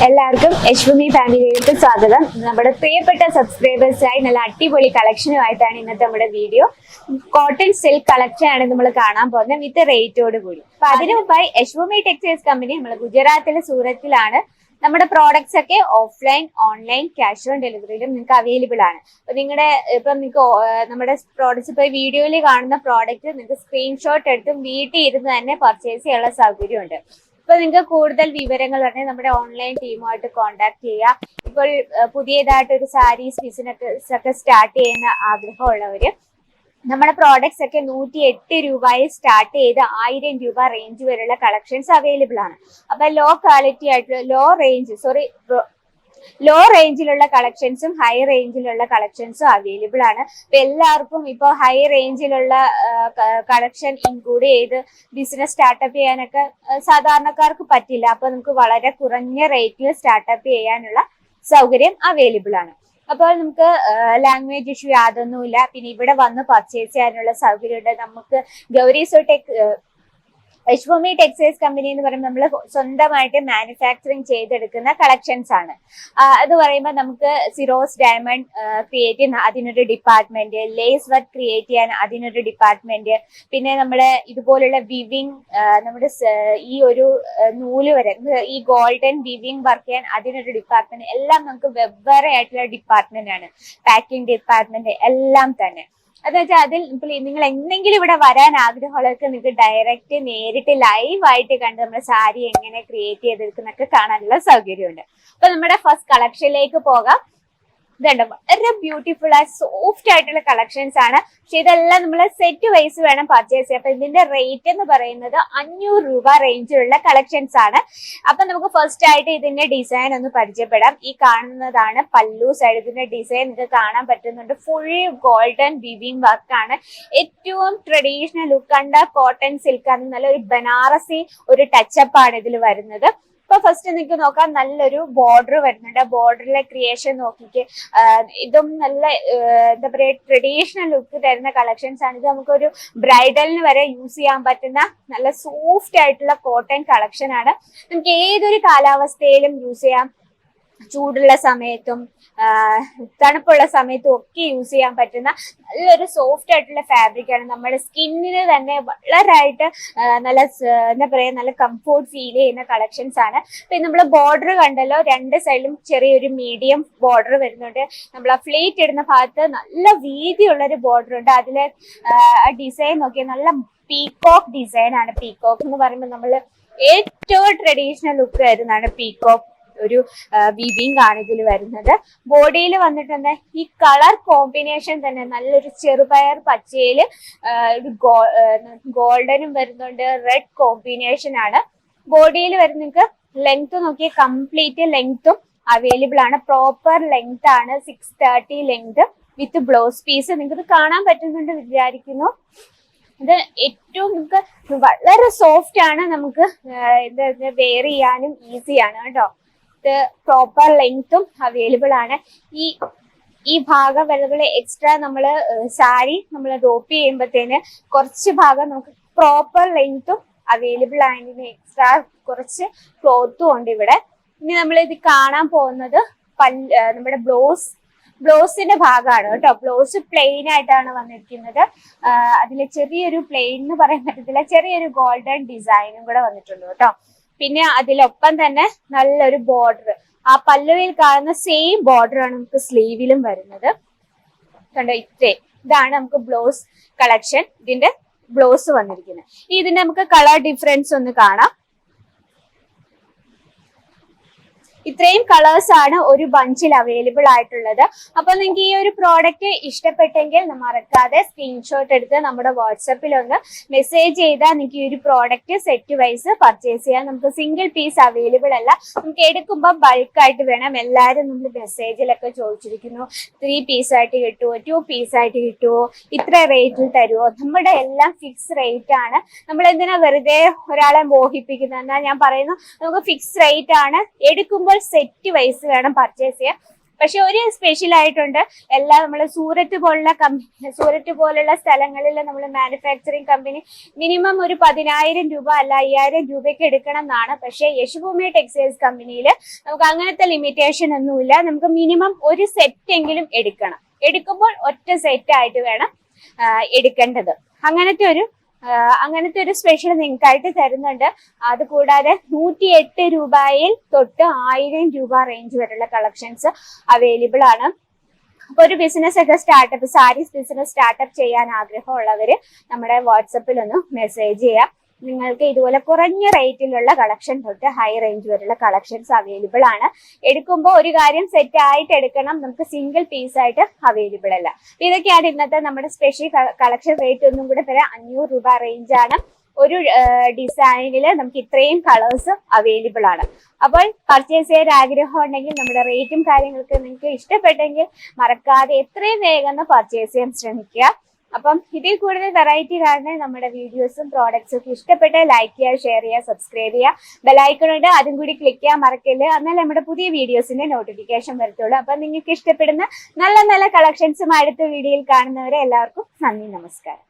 എല്ലാവർക്കും യശ്വമി ഫാമിലിയിലേക്ക് സ്വാഗതം. നമ്മുടെ പ്രിയപ്പെട്ട സബ്സ്ക്രൈബേഴ്സായി നല്ല അടിപൊളി കളക്ഷനുമായിട്ടാണ് ഇന്നത്തെ നമ്മുടെ വീഡിയോ. കോട്ടൺ സിൽക്ക് കളക്ഷൻ ആണ് നമ്മൾ കാണാൻ പോകുന്നത് വിത്ത് റേറ്റോട് കൂടി. അപ്പൊ അതിനു മുമ്പായി യശ്വമി ടെക്സ്റ്റൈൽസ് കമ്പനി നമ്മൾ ഗുജറാത്തിലെ സൂറത്തിലാണ്. നമ്മുടെ പ്രോഡക്ട്സ് ഒക്കെ ഓഫ്ലൈൻ ഓൺലൈൻ ക്യാഷ് ഓൺ ഡെലിവറിയിലും നിങ്ങൾക്ക് അവൈലബിൾ ആണ്. അപ്പൊ നിങ്ങൾക്ക് നമ്മുടെ പ്രോഡക്ട്സ് ഇപ്പൊ വീഡിയോയിൽ കാണുന്ന പ്രോഡക്റ്റ് നിങ്ങൾക്ക് സ്ക്രീൻഷോട്ട് എടുത്തും വീട്ടിൽ ഇരുന്ന് തന്നെ പർച്ചേസ് ചെയ്യാനുള്ള സൗകര്യമുണ്ട്. ഇപ്പൊ നിങ്ങൾക്ക് കൂടുതൽ വിവരങ്ങൾ പറഞ്ഞാൽ നമ്മുടെ ഓൺലൈൻ ടീമുമായിട്ട് കോൺടാക്ട് ചെയ്യുക. ഇപ്പോൾ പുതിയതായിട്ട് ഒരു സാരീസ് ബിസിനസ് ഒക്കെ സ്റ്റാർട്ട് ചെയ്യുന്ന ആഗ്രഹമുള്ളവര് നമ്മുടെ പ്രോഡക്ട്സ് ഒക്കെ 108 രൂപയിൽ സ്റ്റാർട്ട് ചെയ്ത് 1000 രൂപ റേഞ്ച് വരെയുള്ള കളക്ഷൻസ് അവൈലബിൾ ആണ്. അപ്പൊ ലോ റേഞ്ചിലുള്ള കളക്ഷൻസും ഹൈ റേഞ്ചിലുള്ള കളക്ഷൻസും അവൈലബിൾ ആണ്. അപ്പൊ എല്ലാവർക്കും ഇപ്പോൾ ഹൈ റേഞ്ചിലുള്ള കളക്ഷൻ ഇൻക്ലൂഡ് ചെയ്ത് ബിസിനസ് സ്റ്റാർട്ടപ്പ് ചെയ്യാനൊക്കെ സാധാരണക്കാർക്ക് പറ്റില്ല. അപ്പൊ നമുക്ക് വളരെ കുറഞ്ഞ റേറ്റിൽ സ്റ്റാർട്ടപ്പ് ചെയ്യാനുള്ള സൗകര്യം അവൈലബിൾ ആണ്. അപ്പോൾ നമുക്ക് ലാംഗ്വേജ് ഇഷ്യൂ യാതൊന്നുമില്ല. പിന്നെ ഇവിടെ വന്ന് പർച്ചേസ് ചെയ്യാനുള്ള സൗകര്യമുണ്ട്. നമുക്ക് യശ്വമി ടെക്സ്റ്റൈൽസ് കമ്പനി എന്ന് പറയുമ്പോൾ നമ്മൾ സ്വന്തമായിട്ട് മാനുഫാക്ചറിങ് ചെയ്തെടുക്കുന്ന കളക്ഷൻസ് ആണ്. അത് പറയുമ്പോൾ നമുക്ക് സിറോസ് ഡയമണ്ട് ക്രിയേറ്റ് ചെയ്യുന്ന അതിനൊരു ഡിപ്പാർട്ട്മെന്റ്, ലേസ് വർക്ക് ക്രിയേറ്റ് ചെയ്യാൻ അതിനൊരു ഡിപ്പാർട്ട്മെന്റ്, പിന്നെ നമ്മുടെ ഇതുപോലുള്ള വിവിങ് നമ്മുടെ ഈ ഒരു നൂല് വരെ ഈ ഗോൾഡൻ വിവിങ് വർക്ക് ചെയ്യാൻ അതിനൊരു ഡിപ്പാർട്ട്മെന്റ്, എല്ലാം നമുക്ക് വെവ്വേറെ ആയിട്ടുള്ള ഡിപ്പാർട്ട്മെന്റ് ആണ്. പാക്കിംഗ് ഡിപ്പാർട്ട്മെന്റ് എല്ലാം തന്നെ. അതെന്ന് വെച്ചാൽ അതിൽ നിങ്ങൾ എന്തെങ്കിലും ഇവിടെ വരാൻ ആഗ്രഹമുള്ളവർക്ക് നിങ്ങൾക്ക് ഡയറക്റ്റ് നേരിട്ട് ലൈവായിട്ട് കണ്ട് നമ്മുടെ സാരി എങ്ങനെ ക്രിയേറ്റ് ചെയ്തെടുക്കുന്നൊക്കെ കാണാനുള്ള സൗകര്യമുണ്ട്. അപ്പൊ നമ്മുടെ ഫസ്റ്റ് കളക്ഷനിലേക്ക് പോകാം. ഇതുണ്ട്, വളരെ ബ്യൂട്ടിഫുൾ ആയ സോഫ്റ്റ് ആയിട്ടുള്ള കളക്ഷൻസ് ആണ്. പക്ഷെ ഇതെല്ലാം നമ്മൾ സെറ്റ് വൈസ് വേണം പർച്ചേസ് ചെയ്യാം. അപ്പൊ ഇതിന്റെ റേറ്റ് എന്ന് പറയുന്നത് 500 രൂപ റേഞ്ചിലുള്ള കളക്ഷൻസ് ആണ്. അപ്പൊ നമുക്ക് ഫസ്റ്റ് ആയിട്ട് ഇതിന്റെ ഡിസൈൻ ഒന്ന് പരിചയപ്പെടാം. ഈ കാണുന്നതാണ് പല്ലു സൈഡ്. ഇതിന്റെ ഡിസൈൻ നിങ്ങൾക്ക് കാണാൻ പറ്റുന്നുണ്ട്. ഫുൾ ഗോൾഡൻ വിവിങ് വർക്ക് ആണ്. ഏറ്റവും ട്രഡീഷണൽ ലുക്ക് കണ്ട കോട്ടൺ സിൽക്ക് ആണ്. നല്ലൊരു ബനാറസി ഒരു ടച്ചപ്പ് ആണ് ഇതിൽ വരുന്നത്. ഇപ്പൊ ഫസ്റ്റ് നിങ്ങൾക്ക് നോക്കാം, നല്ലൊരു ബോർഡർ വരുന്നുണ്ട്. ബോർഡറിലെ ക്രിയേഷൻ നോക്കിക്ക്. ഇതും നല്ല എന്താ പറയുക ട്രഡീഷണൽ ലുക്ക് തരുന്ന കളക്ഷൻസ് ആണ്. ഇത് നമുക്കൊരു ബ്രൈഡലിന് വരെ യൂസ് ചെയ്യാൻ പറ്റുന്ന നല്ല സോഫ്റ്റ് ആയിട്ടുള്ള കോട്ടൺ കളക്ഷൻ ആണ്. നമുക്ക് ഏതൊരു കാലാവസ്ഥയിലും യൂസ് ചെയ്യാം. ചൂടുള്ള സമയത്തും തണുപ്പുള്ള സമയത്തും ഒക്കെ യൂസ് ചെയ്യാൻ പറ്റുന്ന നല്ലൊരു സോഫ്റ്റ് ആയിട്ടുള്ള ഫാബ്രിക് ആണ്. നമ്മുടെ സ്കിന്നിന് തന്നെ വളരെയായിട്ട് നല്ല എന്താ പറയാ നല്ല കംഫോർട്ട് ഫീൽ ചെയ്യുന്ന കളക്ഷൻസ് ആണ്. പിന്നെ നമ്മൾ ബോർഡർ കണ്ടല്ലോ, രണ്ട് സൈഡിലും ചെറിയൊരു മീഡിയം ബോർഡർ വരുന്നുണ്ട്. നമ്മൾ ആ ഫ്ലേറ്റ് ഇടുന്ന ഭാഗത്ത് നല്ല വീതിയുള്ളൊരു ബോർഡർ ഉണ്ട്. അതില് ഡിസൈൻ നോക്കിയാൽ നല്ല പീകോക്ക് ഡിസൈൻ ആണ്. പീകോക്ക് എന്ന് പറയുമ്പോൾ നമ്മൾ ഏറ്റവും ട്രഡീഷണൽ ലുക്ക് വരുന്നതാണ് പീകോക്ക്. ഒരു വീവിംഗ് ആണ് ഇതിൽ വരുന്നത്. ബോഡിയിൽ വന്നിട്ടുണ്ട് ഈ കളർ കോമ്പിനേഷൻ തന്നെ നല്ലൊരു ചെറുപയർ പച്ചയില് ഒരു ഗോൾഡനും വരുന്നുണ്ട്. റെഡ് കോമ്പിനേഷൻ ആണ്. ബോഡിയിൽ വരുന്ന നിങ്ങൾക്ക് ലെങ്ത് നോക്കിയ കംപ്ലീറ്റ് ലെങ്ത്തും അവൈലബിൾ ആണ്. പ്രോപ്പർ ലെങ്ത് ആണ്. 630 ലെങ്ത് വിത്ത് ബ്ലൗസ് പീസ്. നിങ്ങൾക്ക് ഇത് കാണാൻ പറ്റുന്നുണ്ട് വിചാരിക്കുന്നു. ഇത് ഏറ്റവും നമുക്ക് വളരെ സോഫ്റ്റ് ആണ്. നമുക്ക് വെയർ ചെയ്യാനും ഈസിയാണ് കേട്ടോ. പ്രോപ്പർ ലെങ്ത്തും അവൈലബിൾ ആണ്. ഈ ഭാഗം വരുമ്പോൾ എക്സ്ട്രാ നമ്മള് സാരി നമ്മൾ ഡ്രോപ്പ് ചെയ്യുമ്പോഴത്തേന് കുറച്ച് ഭാഗം നമുക്ക് പ്രോപ്പർ ലെങ്ത്തും അവൈലബിൾ ആണ്. എക്സ്ട്രാ കുറച്ച് ക്ലോത്തും ഉണ്ട് ഇവിടെ. ഇനി നമ്മൾ ഇത് കാണാൻ പോകുന്നത് നമ്മുടെ ബ്ലൗസിന്റെ ഭാഗമാണ് കേട്ടോ. ബ്ലൗസ് പ്ലെയിൻ ആയിട്ടാണ് വന്നിരിക്കുന്നത്. അതിൽ ചെറിയൊരു പ്ലെയിൻ എന്ന് പറയാൻ പറ്റത്തില്ല, ചെറിയൊരു ഗോൾഡൻ ഡിസൈനും കൂടെ വന്നിട്ടുണ്ട് കേട്ടോ. പിന്നെ അതിലൊപ്പം തന്നെ നല്ലൊരു ബോർഡർ, ആ പല്ലുവിൽ കാണുന്ന സെയിം ബോർഡർ ആണ് നമുക്ക് സ്ലീവിലും വരുന്നത്. കണ്ടോ, ഇതാണ് നമുക്ക് ബ്ലൗസ് കളക്ഷൻ. ഇതിന്റെ ബ്ലൗസ് വന്നിരിക്കുന്നത്. ഇതിന്റെ നമുക്ക് കളർ ഡിഫറൻസ് ഒന്ന് കാണാം. ഇത്രയും കളേഴ്സ് ആണ് ഒരു ബഞ്ചിൽ അവൈലബിൾ ആയിട്ടുള്ളത്. അപ്പൊ നിങ്ങൾക്ക് ഈ ഒരു പ്രോഡക്റ്റ് ഇഷ്ടപ്പെട്ടെങ്കിൽ മറക്കാതെ സ്ക്രീൻഷോട്ട് എടുത്ത് നമ്മുടെ വാട്സപ്പിൽ ഒന്ന് മെസ്സേജ് ചെയ്താൽ നിങ്ങൾക്ക് ഈ ഒരു പ്രോഡക്റ്റ് സെറ്റ് വൈസ് പർച്ചേസ് ചെയ്യാം. നമുക്ക് സിംഗിൾ പീസ് അവൈലബിൾ അല്ല. നമുക്ക് എടുക്കുമ്പോൾ ബൾക്കായിട്ട് വേണം. എല്ലാവരും നമ്മൾ മെസ്സേജിലൊക്കെ ചോദിച്ചിരിക്കുന്നു, 3 പീസായിട്ട് കിട്ടുമോ, 2 പീസായിട്ട് കിട്ടുമോ, ഇത്ര റേറ്റിൽ തരുമോ? നമ്മുടെ എല്ലാം ഫിക്സ് റേറ്റ് ആണ്. നമ്മൾ എന്തിനാ വെറുതെ ഒരാളെ മോഹിപ്പിക്കുന്നത്? എന്നാൽ ഞാൻ പറയുന്നു, നമുക്ക് ഫിക്സ് റേറ്റ് ആണ്. എടുക്കുമ്പോൾ സെറ്റ് വൈസ് വേണം പർച്ചേസ് ചെയ്യാൻ. പക്ഷെ ഒരു സ്പെഷ്യൽ ആയിട്ടുണ്ട്, എല്ലാം നമ്മൾ സൂറത്ത് പോലുള്ള സ്ഥലങ്ങളിൽ നമ്മൾ മാനുഫാക്ചറിങ് കമ്പനി മിനിമം ഒരു 10,000 രൂപ അല്ല 5,000 രൂപയ്ക്ക് എടുക്കണം എന്നാണ്. പക്ഷെ യശുഭൂമി ടെക്സ്റ്റൈൽസ് കമ്പനിയിൽ നമുക്ക് അങ്ങനത്തെ ലിമിറ്റേഷൻ ഒന്നുമില്ല. നമുക്ക് മിനിമം ഒരു സെറ്റ് എങ്കിലും എടുക്കണം. എടുക്കുമ്പോൾ ഒറ്റ സെറ്റ് ആയിട്ട് വേണം എടുക്കേണ്ടത്. അങ്ങനത്തെ ഒരു സ്പെഷ്യൽ നിങ്ങൾക്കായിട്ട് തരുന്നുണ്ട്. അത് കൂടാതെ 108 രൂപയിൽ തൊട്ട് 1000 രൂപ റേഞ്ച് വരെയുള്ള കളക്ഷൻസ് അവൈലബിൾ ആണ്. അപ്പൊ ഒരു ബിസിനസ് ഒക്കെ സ്റ്റാർട്ടപ്പ്, സാരീസ് ബിസിനസ് സ്റ്റാർട്ടപ്പ് ചെയ്യാൻ ആഗ്രഹമുള്ളവര് നമ്മുടെ വാട്സപ്പിൽ ഒന്ന് മെസ്സേജ് ചെയ്യാം. നിങ്ങൾക്ക് ഇതുപോലെ കുറഞ്ഞ റേറ്റിലുള്ള കളക്ഷൻ തൊട്ട് ഹൈ റേഞ്ച് വരെയുള്ള കളക്ഷൻസ് അവൈലബിൾ ആണ്. എടുക്കുമ്പോൾ ഒരു കാര്യം സെറ്റ് ആയിട്ട് എടുക്കണം, നമുക്ക് സിംഗിൾ പീസ് ആയിട്ട് അവൈലബിൾ അല്ല. ഇതൊക്കെയാണ് ഇന്നത്തെ നമ്മുടെ സ്പെഷ്യൽ കളക്ഷൻ. റേറ്റ് ഒന്നും കൂടെ പറയാം, 500 രൂപ റേഞ്ച് ആണ്. ഒരു ഡിസൈനില് നമുക്ക് ഇത്രയും കളേഴ്സ് അവൈലബിൾ ആണ്. അപ്പോൾ പർച്ചേസ് ചെയ്യാൻ ആഗ്രഹം ഉണ്ടെങ്കിൽ നമ്മുടെ റേറ്റും കാര്യങ്ങളൊക്കെ നിങ്ങൾക്ക് ഇഷ്ടപ്പെട്ടെങ്കിൽ മറക്കാതെ എത്രയും വേഗം പർച്ചേസ് ചെയ്യാൻ ശ്രമിക്കുക. അപ്പം ഇതിൽ കൂടുതൽ വെറൈറ്റി കാരണം നമ്മുടെ വീഡിയോസും പ്രോഡക്ട്സും ഒക്കെ ഇഷ്ടപ്പെട്ട് ലൈക്ക് ചെയ്യുക, ഷെയർ ചെയ്യുക, സബ്സ്ക്രൈബ് ചെയ്യുക. ബെലൈക്കൺ ഉണ്ട്, അതും കൂടി ക്ലിക്ക് ചെയ്യാൻ മറക്കല്ലേ. എന്നാൽ നമ്മുടെ പുതിയ വീഡിയോസിന്റെ നോട്ടിഫിക്കേഷൻ വരത്തുള്ളൂ. അപ്പം നിങ്ങൾക്ക് ഇഷ്ടപ്പെടുന്ന നല്ല നല്ല കളക്ഷൻസും അടുത്ത വീഡിയോയിൽ കാണുന്നവരെ എല്ലാവർക്കും നന്ദി, നമസ്കാരം.